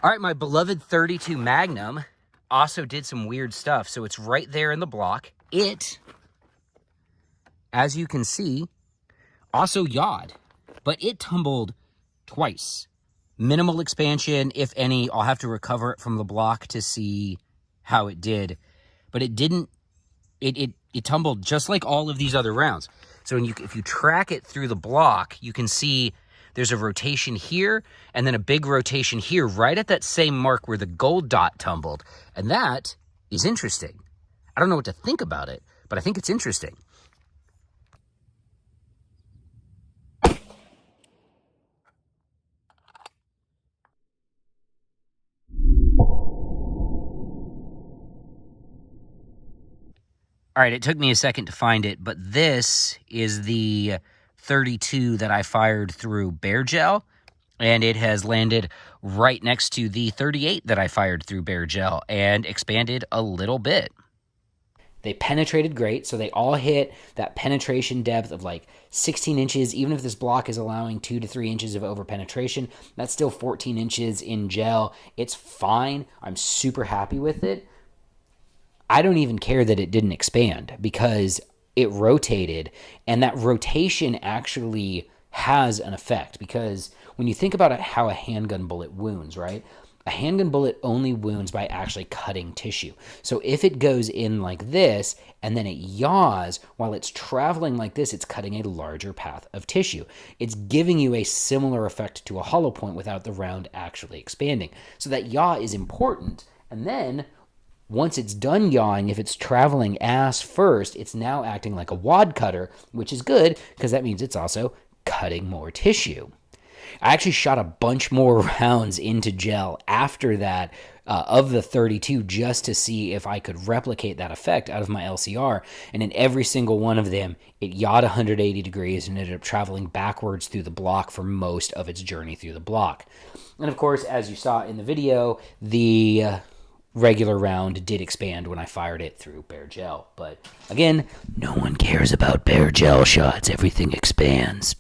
All right, my beloved 32 Magnum also did some weird stuff. So it's right there in the block. It, as you can see, also yawed, but it tumbled twice. Minimal expansion, if any. I'll have to recover it from the block to see how it did. But it didn't, it tumbled just like all of these other rounds. So when if you track it through the block, you can see there's a rotation here and then a big rotation here right at that same mark where the gold dot tumbled. And that is interesting. I don't know what to think about it, but I think it's interesting. All right, it took me a second to find it, but this is the 32 that I fired through Bear Gel, and it has landed right next to the 38 that I fired through Bear Gel and expanded a little bit. They penetrated great, so they all hit that penetration depth of like 16 inches. Even if this block is allowing 2 to 3 inches of over penetration, that's still 14 inches in gel. It's fine. I'm super happy with it. I don't even care that it didn't expand because it rotated, and that rotation actually has an effect, because when you think about how a handgun bullet wounds, right? A handgun bullet only wounds by actually cutting tissue. So if it goes in like this and then it yaws while it's traveling like this, it's cutting a larger path of tissue. It's giving you a similar effect to a hollow point without the round actually expanding. So that yaw is important. And then once it's done yawing, if it's traveling ass first, it's now acting like a wad cutter, which is good because that means it's also cutting more tissue. I actually shot a bunch more rounds into gel after that of the 32 just to see if I could replicate that effect out of my LCR. And in every single one of them, it yawed 180 degrees and ended up traveling backwards through the block for most of its journey through the block. And of course, as you saw in the video, the regular round did expand when I fired it through Bear Gel. But again, no one cares about Bear Gel shots. Everything expands.